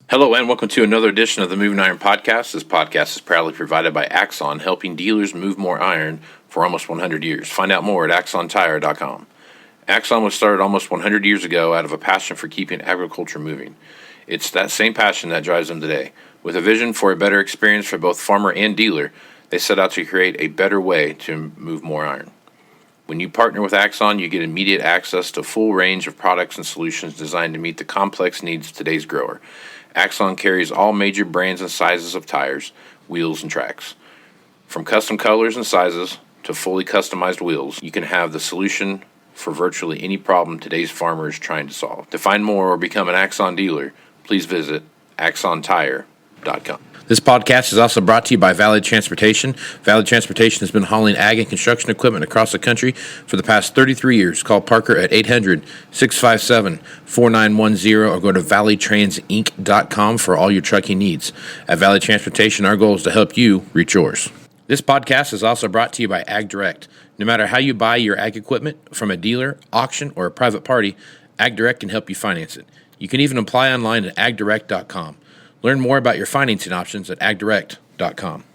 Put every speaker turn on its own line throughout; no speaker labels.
Hello and welcome to another edition of the Moving Iron Podcast. This podcast is proudly provided by Axon, helping dealers move more iron for almost 100 years. Find out more at agmarkets.com. Axon was started almost 100 years ago out of a passion for keeping agriculture moving. It's that same passion that drives them today. With a vision for a better experience for both farmer and dealer, they set out to create a better way to move more iron. When you partner with Axon, you get immediate access to a full range of products and solutions designed to meet the complex needs of today's grower. Axon carries all major brands and sizes of tires, wheels, and tracks. From custom colors and sizes to fully customized wheels, you can have the solution for virtually any problem today's farmer is trying to solve. To find more or become an Axon dealer, please visit agmarkets.com. This podcast is also brought to you by Valley Transportation. Valley Transportation has been hauling ag and construction equipment across the country for the past 33 years. Call Parker at 800-657-4910 or go to valleytransinc.com for all your trucking needs. At Valley Transportation, our goal is to help you reach yours. This podcast is also brought to you by Ag Direct. No matter how you buy your ag equipment, from a dealer, auction, or a private party, Ag Direct can help you finance it. You can even apply online at agdirect.com. Learn more about your financing options at agdirect.com.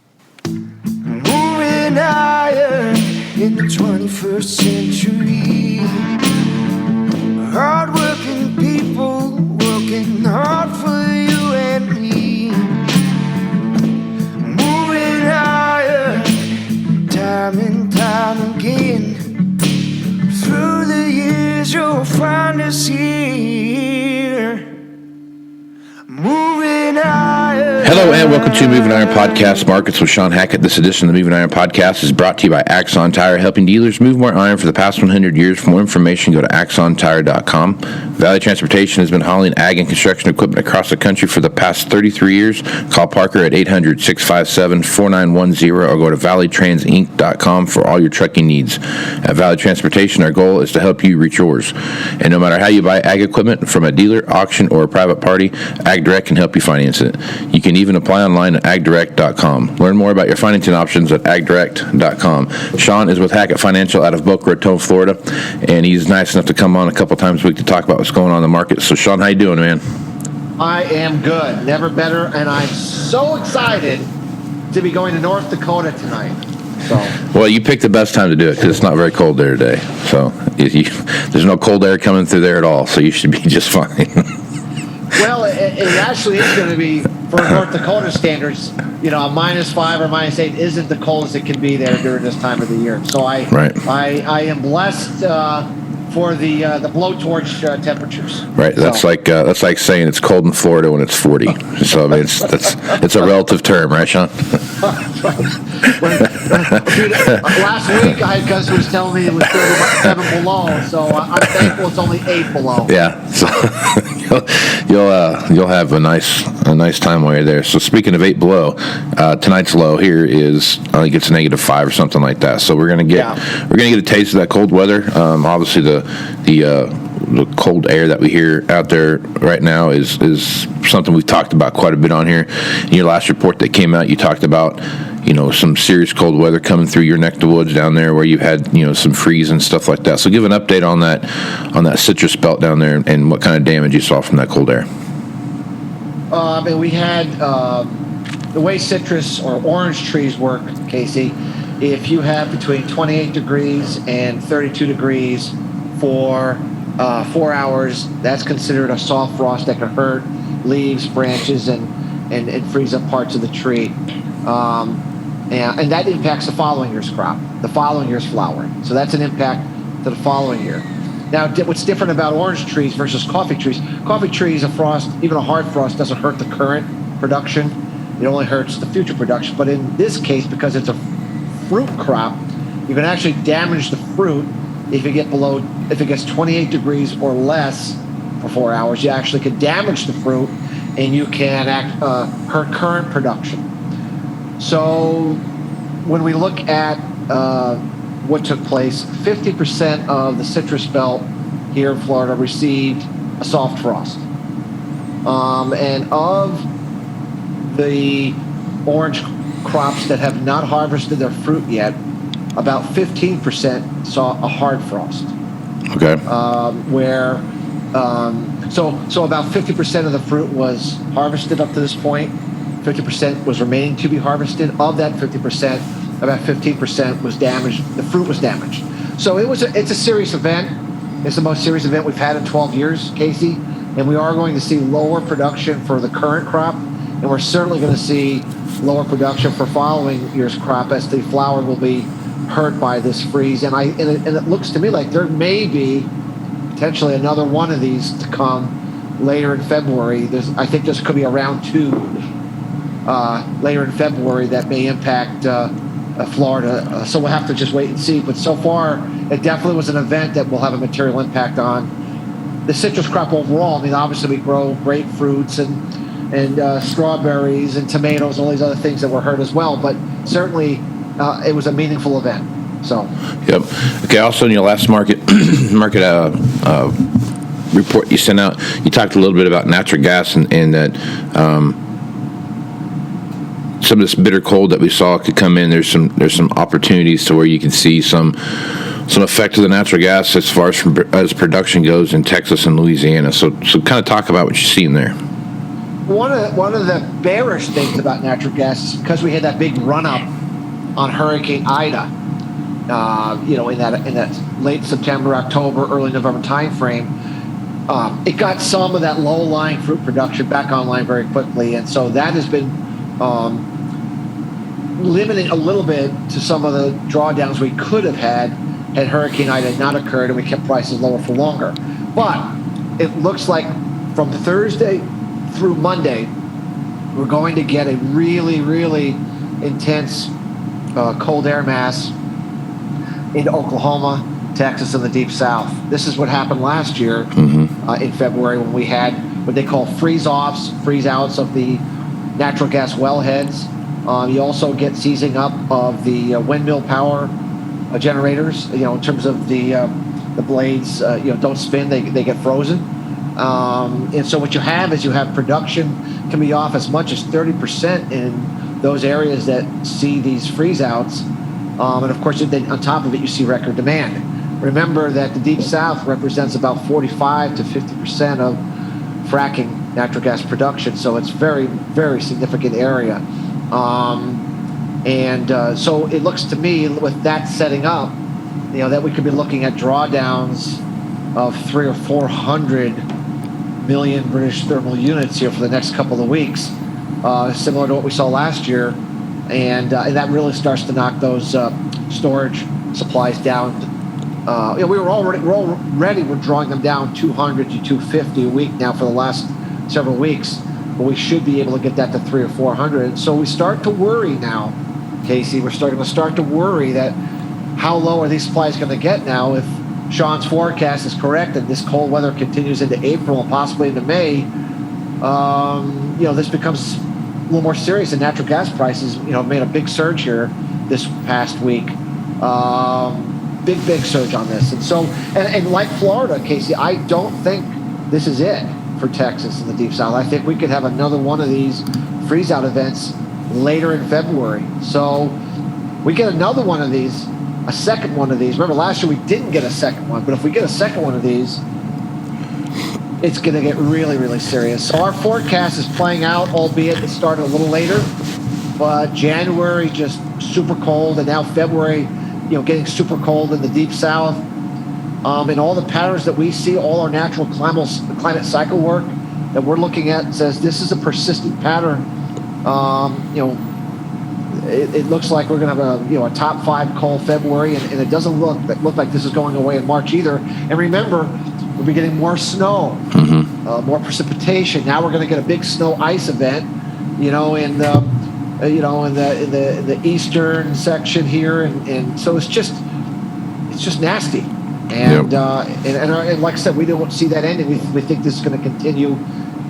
Moving iron in the 21st century. Hard-working people working hard for you and me. Moving iron time and time again. Through the years you'll find us here. Moving Iron.
Hello and welcome to Moving Iron Podcast Markets with Shawn Hackett. This edition of the Moving Iron Podcast is brought to you by Axon Tire, helping dealers move more iron for the past 100 years. For more information, go to axontire.com. Valley Transportation has been hauling ag and construction equipment across the country for the past 33 years. Call Parker at 800-657-4910 or go to valleytransinc.com for all your trucking needs. At Valley Transportation, our goal is to help you reach yours. And no matter how you buy ag equipment, from a dealer, auction, or a private party, Ag Direct can help you finance it. You can even apply online at agdirect.com. Learn more about your financing options at agdirect.com. Shawn is with Hackett Financial out of Boca Raton, Florida, and he's nice enough to come on a couple times a week to talk about what's going on in the market. So, Shawn, how you doing, man?
I am good. Never better, and I'm so excited to be going to North Dakota tonight. So.
Well, you picked the best time to do it because it's not very cold there today. So, there's no cold air coming through there at all, so you should be just fine.
Well, it actually is going to be, for North Dakota standards, a -5 or -8 isn't the coldest it can be there during this time of the year. So I am blessed for the blowtorch temperatures.
Right. That's like saying it's cold in Florida when it's 40. So I mean, it's a relative term, right, Shawn?
Last week, Gus was telling me it was 7 below, so I'm thankful it's only 8 below.
Yeah. So you'll have a nice time while you're there. So speaking of 8 below, tonight's low here is I think it's -5 or something like that. So we're gonna get a taste of that cold weather. Obviously the cold air that we hear out there right now is something we've talked about quite a bit on here. In your last report that came out, you talked about some serious cold weather coming through your neck of the woods down there where you had some freeze and stuff like that. So give an update on that citrus belt down there and what kind of damage you saw from that cold air.
And we had the way citrus or orange trees work, Casey. If you have between 28 degrees and 32 degrees for 4 hours, that's considered a soft frost that can hurt leaves, branches, and freeze up parts of the tree. And that impacts the following year's crop, the following year's flowering. So that's an impact to the following year. Now, what's different about orange trees versus coffee trees? Coffee trees, a frost, even a hard frost, doesn't hurt the current production. It only hurts the future production. But in this case, because it's a fruit crop, you can actually damage the fruit if it gets 28 degrees or less for 4 hours. You actually can damage the fruit, and you can hurt current production. So when we look at what took place, 50% of the citrus belt here in Florida received a soft frost. And of the orange crops that have not harvested their fruit yet, about 15% saw a hard frost.
Okay.
Where So about 50% of the fruit was harvested up to this point. 50% was remaining to be harvested. Of that 50%, about 15% was damaged. The fruit was damaged. So it's a serious event. It's the most serious event we've had in 12 years, Casey. And we are going to see lower production for the current crop, and we're certainly going to see lower production for following year's crop as the flower will be hurt by this freeze. And it looks to me like there may be potentially another one of these to come later in February. I think this could be a round 2 later in February that may impact Florida. So we'll have to just wait and see. But so far, it definitely was an event that will have a material impact on the citrus crop overall. I mean, obviously we grow grapefruits and strawberries and tomatoes, all these other things that were hurt as well. But certainly, it was a meaningful event. So.
Yep. Okay. Also, in your last market report you sent out, you talked a little bit about natural gas and that some of this bitter cold that we saw could come in. There's some opportunities to where you can see some effect of the natural gas as far as production goes in Texas and Louisiana. So kind of talk about what you're seeing there.
One of the bearish things about natural gas is because we had that big run up on Hurricane Ida, in that late September, October, early November timeframe. It got some of that low-lying fruit production back online very quickly, and so that has been limiting a little bit to some of the drawdowns we could have had Hurricane Ida not occurred and we kept prices lower for longer. But it looks like from Thursday through Monday, we're going to get a really, really intense cold air mass into Oklahoma, Texas, and the Deep South. This is what happened last year in February when we had what they call freeze-offs, freeze-outs of the natural gas wellheads. You also get seizing up of the windmill power generators. In terms of the blades, don't spin; they get frozen. And so what you have is production can be off as much as 30% in those areas that see these freeze-outs. And of course, then on top of it, you see record demand. Remember that the Deep South represents about 45 to 50% of fracking natural gas production, so it's very, very significant area. So it looks to me, with that setting up, that we could be looking at drawdowns of 300 or 400 million British thermal units here for the next couple of weeks, similar to what we saw last year, and that really starts to knock those storage supplies down. We're drawing them down 200 to 250 a week now for the last several weeks, but we should be able to get that to 300 or 400. So we start to worry now, Casey. We're starting to worry that how low are these supplies going to get now if Shawn's forecast is correct and this cold weather continues into April and possibly into May. This becomes a little more serious, and natural gas prices, made a big surge here this past week. Big surge on this. And so, and like Florida, Casey, I don't think this is it for Texas and the Deep South. I think we could have another one of these freeze-out events later in February. So we get another one of these, a second one of these. Remember, last year we didn't get a second one, but if we get a second one of these, it's going to get really, really serious. So our forecast is playing out, albeit it started a little later, but January just super cold, and now February, getting super cold in the Deep South. And all the patterns that we see, all our natural climate cycle work that we're looking at says this is a persistent pattern. It looks like we're going to have a top 5 cold February, and it doesn't look like this is going away in March either. And remember, we'll be getting more snow, more precipitation. Now we're going to get a big snow ice event, in the eastern section here, and so it's just nasty. And and like I said, we don't see that ending. We think this is going to continue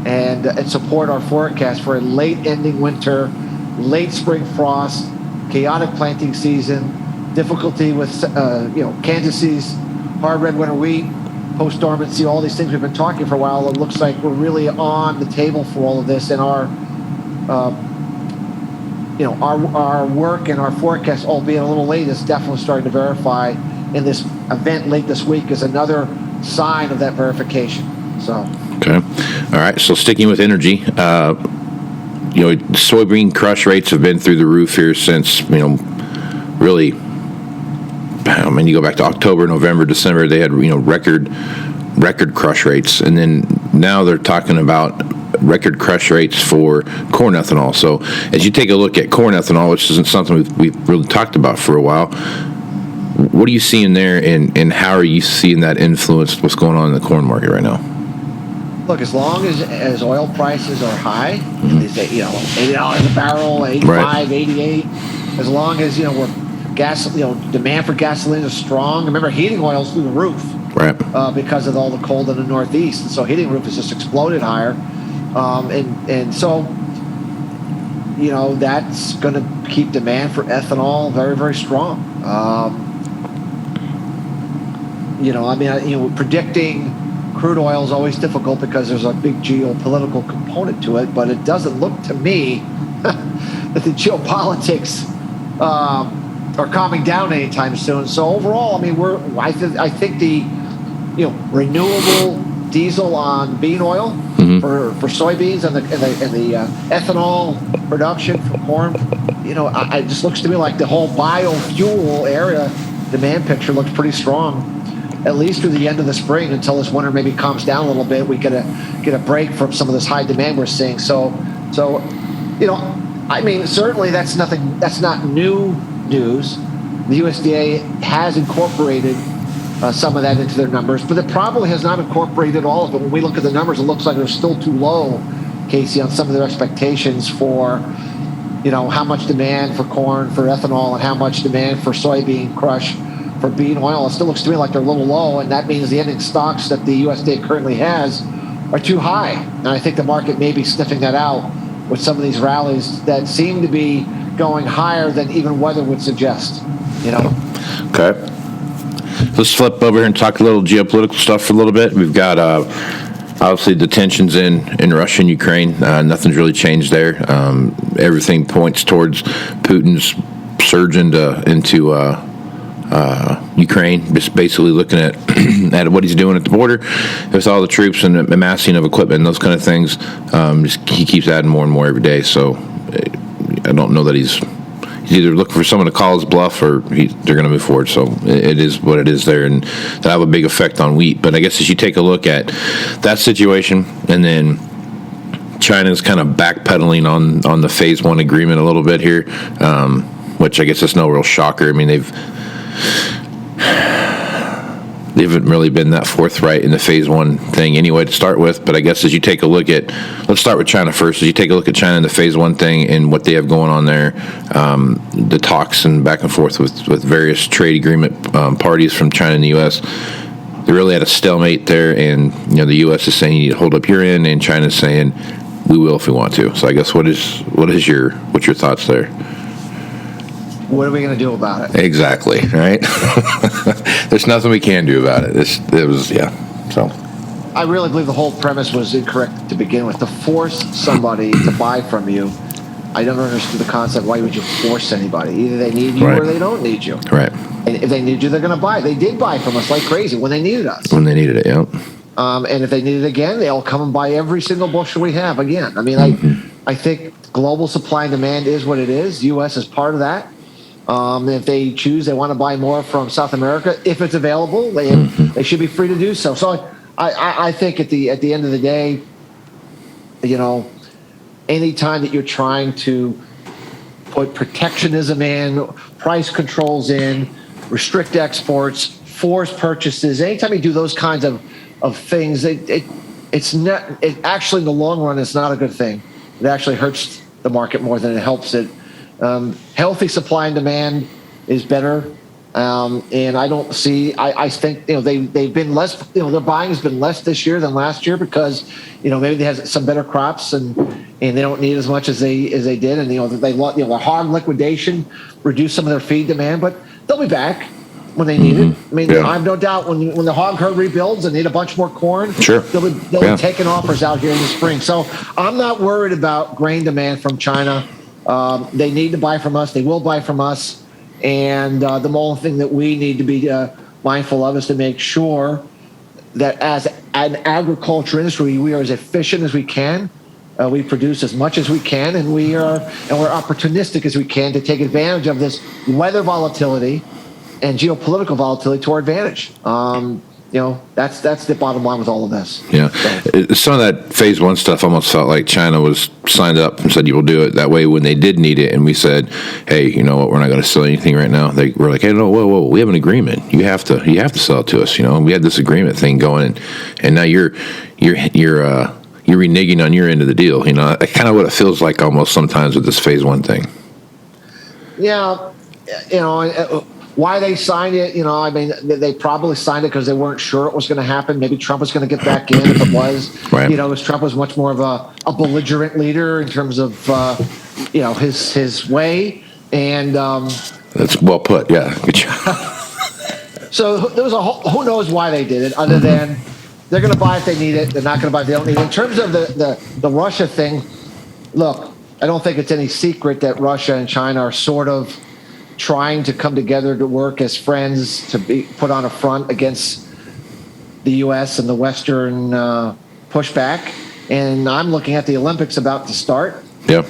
and support our forecast for a late ending winter, late spring frost, chaotic planting season, difficulty with Kansas's hard red winter wheat, post-dormancy, all these things we've been talking for a while. It looks like we're really on the table for all of this, and our work and our forecast, albeit a little late, is definitely starting to verify. And this event late this week is another sign of that verification. So.
Okay. All right. So sticking with energy, soybean crush rates have been through the roof here since, really, you go back to October, November, December, they had, record crush rates. And then now they're talking about record crush rates for corn ethanol. So as you take a look at corn ethanol, which isn't something we've really talked about for a while, what are you seeing there, and how are you seeing that influence what's going on in the corn market right now?
Look, as long as oil prices are high, they say, $80 a barrel, 85, right. 88, as long as, demand for gasoline is strong. Remember, heating oil's through the roof, right? Because of all the cold in the Northeast. And so heating roof has just exploded higher. And so, that's going to keep demand for ethanol very, very strong. Predicting crude oil is always difficult because there's a big geopolitical component to it, but it doesn't look to me that the geopolitics are calming down anytime soon. So overall, I think the renewable diesel on bean oil for soybeans and the ethanol production for corn, it just looks to me like the whole biofuel area demand picture looks pretty strong, at least through the end of the spring, until this winter maybe calms down a little bit. We get a break from some of this high demand we're seeing. So certainly that's not new news. The USDA has incorporated some of that into their numbers, but it probably has not incorporated all of it. When we look at the numbers, it looks like they're still too low, Casey, on some of their expectations for, how much demand for corn, for ethanol, and how much demand for soybean crush, for bean oil. It still looks to me like they're a little low, and that means the ending stocks that the USDA currently has are too high. And I think the market may be sniffing that out with some of these rallies that seem to be going higher than even weather would suggest.
Okay. Let's flip over here and talk a little geopolitical stuff for a little bit. We've got obviously the tensions in Russia and Ukraine. Nothing's really changed there. Everything points towards Putin's surge into Ukraine, just basically looking at at what he's doing at the border with all the troops and amassing of equipment and those kind of things. He keeps adding more and more every day. So I don't know that he's either looking for someone to call his bluff or they're going to move forward. So it is what it is there, and that'll have a big effect on wheat. But I guess as you take a look at that situation, and then China's kind of backpedaling on the Phase 1 agreement a little bit here, which I guess is no real shocker. They haven't really been that forthright in the Phase 1 thing anyway to start with. But I guess as you take a look at, let's start with China first. As you take a look at China and the Phase 1 thing and what they have going on there, the talks and back and forth with various trade agreement parties from China and the U.S., they really had a stalemate there. And the U.S. is saying you need to hold up your end, and China's saying we will if we want to. So I guess what's your thoughts there?
What are we going to do about it?
Exactly, right? There's nothing we can do about it. So
I really believe the whole premise was incorrect to begin with. To force somebody to buy from you, I never understood the concept. Why would you force anybody? Either they need you or they don't need you.
Right.
And if they need you, they're going to buy. They did buy from us like crazy when they needed us.
When they needed it, yeah.
And if they need it again, they'll come and buy every single bushel we have again. I think global supply and demand is what it is. The U.S. is part of that. If they choose, they want to buy more from South America, if it's available, they should be free to do so. So I think at the end of the day, any time that you're trying to put protectionism in, price controls in, restrict exports, force purchases, anytime you do those kinds of things, it's not. It actually, in the long run, it's not a good thing. It actually hurts the market more than it helps it. Healthy supply and demand is better, and I don't see. I think they've been less. Their buying has been less this year than last year because maybe they have some better crops and they don't need as much as they did, and the hog liquidation reduced some of their feed demand, but they'll be back when they need it. I have no doubt when the hog herd rebuilds and need a bunch more corn,
sure,
they'll be taking offers out here in the spring. So I'm not worried about grain demand from China. They need to buy from us. They will buy from us. And the only thing that we need to be mindful of is to make sure that as an agriculture industry, we are as efficient as we can. We produce as much as we can, and we're opportunistic as we can to take advantage of this weather volatility and geopolitical volatility to our advantage. That's the bottom line with all of this.
Yeah. Some of that phase one stuff almost felt like China was signed up and said, you will do it. That way, when they did need it, and we said, hey, you know what, we're not going to sell anything right now. They were like, hey, no, whoa, we have an agreement. You have to sell it to us. We had this agreement thing going, and now you're reneging on your end of the deal. Kind of what it feels like almost sometimes with this phase one thing.
Yeah, why they signed it, they probably signed it because they weren't sure it was going to happen. Maybe Trump was going to get back in if it was.
Right.
Because Trump was much more of a belligerent leader in terms of, his way. And
that's well put. Yeah, good job.
So there was who knows why they did it, other than they're going to buy if they need it. They're not going to buy if they don't need it. In terms of the Russia thing, look, I don't think it's any secret that Russia and China are sort of trying to come together to work as friends to be put on a front against the U.S. and the Western pushback. And I'm looking at the Olympics about to start.
Yep.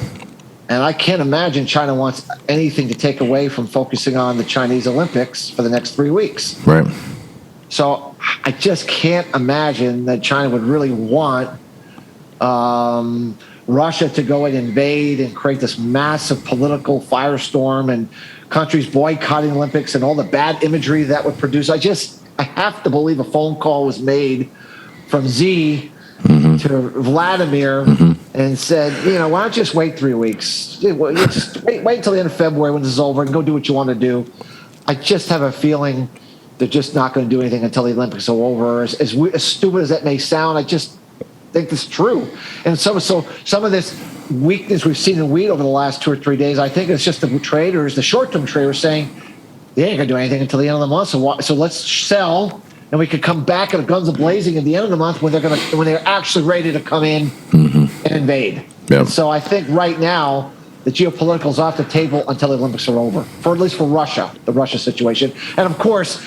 And I can't imagine China wants anything to take away from focusing on the Chinese Olympics for the next 3 weeks.
Right.
So I just can't imagine that China would really want Russia to go and invade and create this massive political firestorm and countries boycotting Olympics and all the bad imagery that would produce. I have to believe a phone call was made from Xi to Vladimir and said, why don't you just wait 3 weeks? Just wait until the end of February when this is over and go do what you want to do. I just have a feeling they're just not going to do anything until the Olympics are over. As stupid as that may sound, I just think that's true. And so some of this weakness we've seen in wheat over the last 2 or 3 days, I think it's just the short-term traders saying they ain't going to do anything until the end of the month. So let's sell, and we could come back at guns a-blazing at the end of the month when they're actually ready to come in and invade.
Yep.
So I think right now the geopolitical is off the table until the Olympics are over, at least for Russia, the Russia situation. And of course,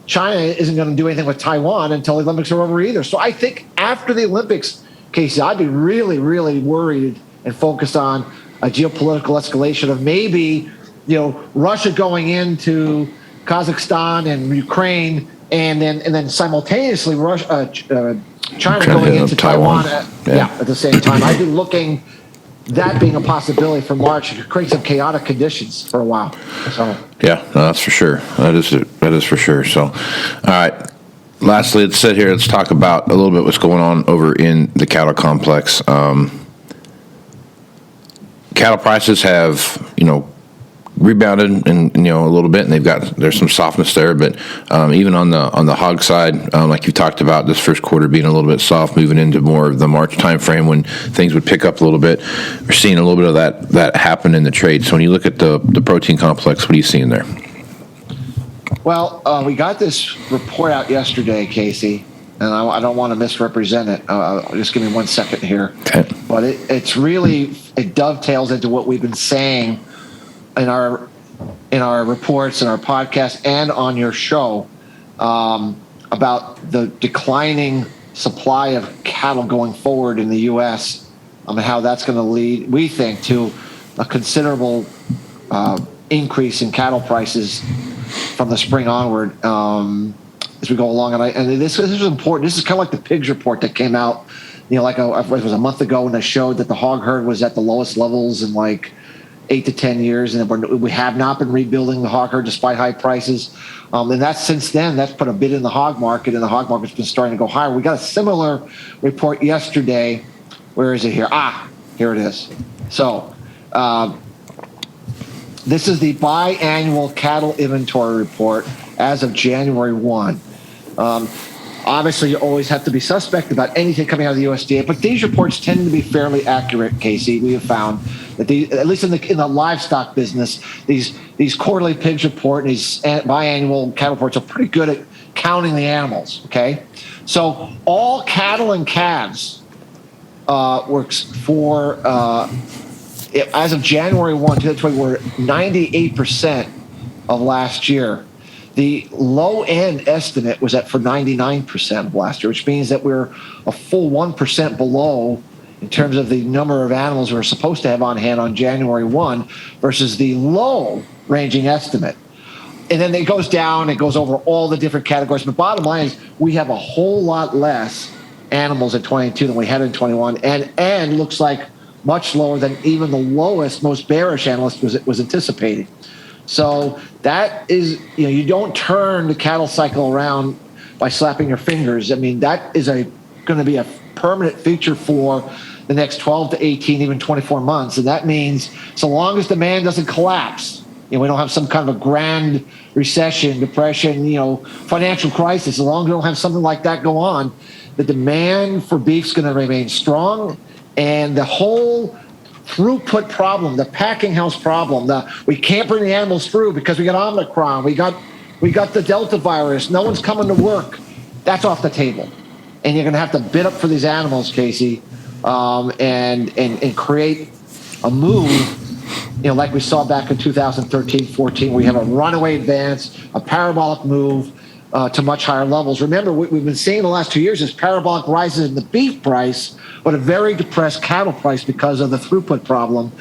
China isn't going to do anything with Taiwan until the Olympics are over either. So I think after the Olympics, Casey, I'd be really, really worried and focused on a geopolitical escalation of maybe, Russia going into Kazakhstan and Ukraine, and then simultaneously China going into Taiwan at the same time. I'd be looking that being a possibility for March. It could create some chaotic conditions for a while. So
yeah, no, that's for sure. That is for sure. So, all right. Lastly, let's talk about a little bit what's going on over in the cattle complex. Cattle prices have, rebounded and a little bit, and there's some softness there, but even on the hog side, like you talked about, this first quarter being a little bit soft, moving into more of the March timeframe when things would pick up a little bit. We're seeing a little bit of that happen in the trade. So when you look at the protein complex, what are you seeing there?
Well, we got this report out yesterday, Casey, and I don't want to misrepresent it. Just give me 1 second here.
Okay.
But it dovetails into what we've been saying in our reports and our podcast and on your show about the declining supply of cattle going forward in the U.S. And how that's going to lead, we think, to a considerable increase in cattle prices from the spring onward as we go along. And this is important. This is kind of like the pigs report that came out, it was a month ago when they showed that the hog herd was at the lowest levels in 8 to 10 years, and we have not been rebuilding the hog herd despite high prices. And since then, that's put a bid in the hog market, and the hog market's been starting to go higher. We got a similar report yesterday. Where is it here? Here it is. So this is the biannual cattle inventory report as of January 1. Obviously, you always have to be suspect about anything coming out of the USDA, but these reports tend to be fairly accurate, Casey. We have found that at least in the livestock business, these quarterly pigs report and these biannual cattle reports are pretty good at counting the animals. Okay, so all cattle and calves works for as of January 1, 2020, were 98% of last year. The low-end estimate was for 99% of last year, which means that we're a full 1% below in terms of the number of animals we're supposed to have on hand on January 1 versus the low-ranging estimate. And then it goes down, it goes over all the different categories. But bottom line is we have a whole lot less animals at 22 than we had in 21, and looks like much lower than even the lowest, most bearish analyst was anticipating. So that is, you don't turn the cattle cycle around by slapping your fingers. I mean, that is going to be a permanent feature for the next 12 to 18, even 24 months. And that means so long as demand doesn't collapse, we don't have some kind of a grand recession, depression, financial crisis, as long as we don't have something like that go on, the demand for beef is going to remain strong. And the whole throughput problem, the packing house problem, we can't bring the animals through because we got Omicron, we got the Delta virus, no one's coming to work. That's off the table, and you're going to have to bid up for these animals, Casey, and create a move, like we saw back in 2013-14. We have a runaway advance, a parabolic move to much higher levels. Remember, what we've been seeing the last 2 years is parabolic rises in the beef price, but a very depressed cattle price because of the throughput problem,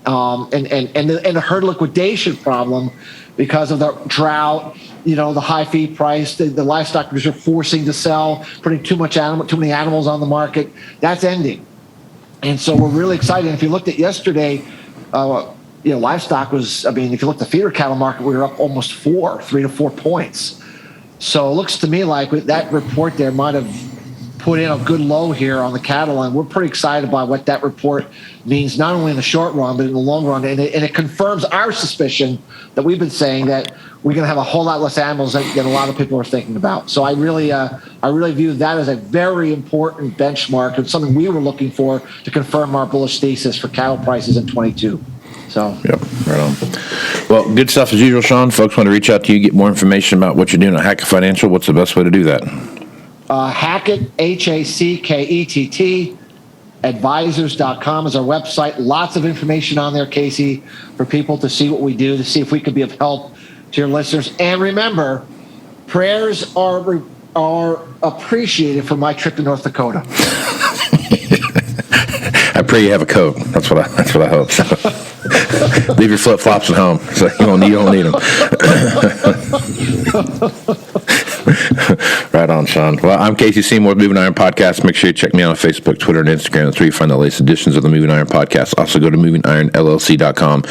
and the herd liquidation problem because of the drought. The high feed price, the livestock producers are forcing to sell, putting too many animals on the market. That's ending, and so we're really excited. If you looked at yesterday, livestock was. If you looked at the feeder cattle market, we were up almost 3 to 4 points. So it looks to me like that report there might have put in a good low here on the cattle, and we're pretty excited by what that report means, not only in the short run, but in the long run. And it confirms our suspicion that we've been saying that we're going to have a whole lot less animals than a lot of people are thinking about. So I really view that as a very important benchmark and something we were looking for to confirm our bullish thesis for cattle prices in 22. So.
Yep, right on. Well, good stuff as usual, Shawn. Folks want to reach out to you, get more information about what you're doing at Hackett Financial. What's the best way to do that?
Hackett, Hackett, advisors.com is our website. Lots of information on there, Casey, for people to see what we do, to see if we could be of help to your listeners. And remember, prayers are appreciated for my trip to North Dakota.
I pray you have a coat. That's what I hope. Leave your flip flops at home, so you don't need them. Right on, Shawn. Well, I'm Casey Seymour, Moving Iron Podcast. Make sure you check me out on Facebook, Twitter, and Instagram. That's where you find the latest editions of the Moving Iron Podcast. Also, go to MovingIronLLC.com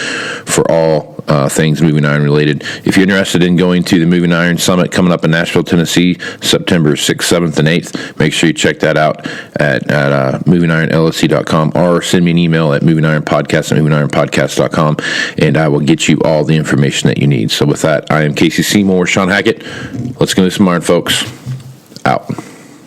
for all things Moving Iron related. If you're interested in going to the Moving Iron Summit coming up in Nashville, Tennessee, September 6th, 7th, and 8th, make sure you check that out at MovingIronLLC.com, or send me an email at MovingIronPodcast at MovingIronPodcast.com, and I will get you all the information that you need. So with that, I am Casey Seymour, Shawn Hackett. Let's go do some iron, folks. Out.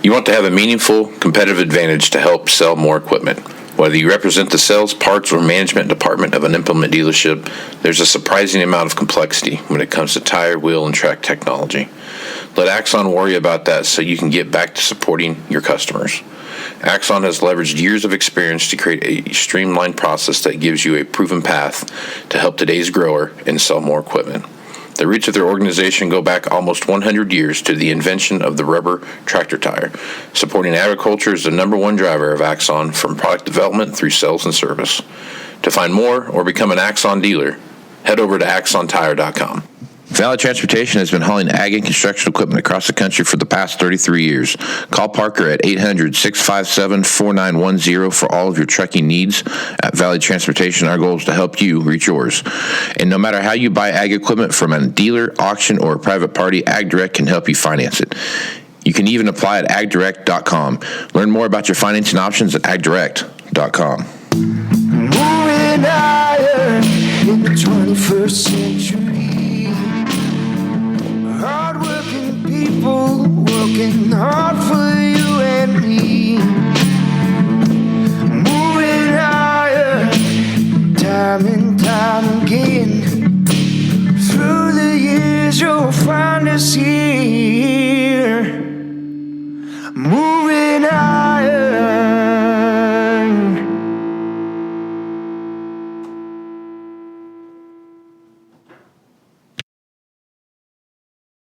You want to have a meaningful competitive advantage to help sell more equipment. Whether you represent the sales, parts, or management department of an implement dealership, there's a surprising amount of complexity when it comes to tire, wheel, and track technology. Let Axon worry about that so you can get back to supporting your customers. Axon has leveraged years of experience to create a streamlined process that gives you a proven path to help today's grower and sell more equipment. The roots of their organization go back almost 100 years to the invention of the rubber tractor tire. Supporting agriculture is the number one driver of Axon, from product development through sales and service. To find more or become an Axon dealer, head over to axontire.com. Valley Transportation has been hauling ag and construction equipment across the country for the past 33 years. Call Parker at 800-657-4910 for all of your trucking needs. At Valley Transportation, our goal is to help you reach yours. And no matter how you buy ag equipment, from a dealer, auction, or a private party, AgDirect can help you finance it. You can even apply at agdirect.com. Learn more about your financing options at agdirect.com.
Moving iron in the 21st century. Hard-working people working hard for you.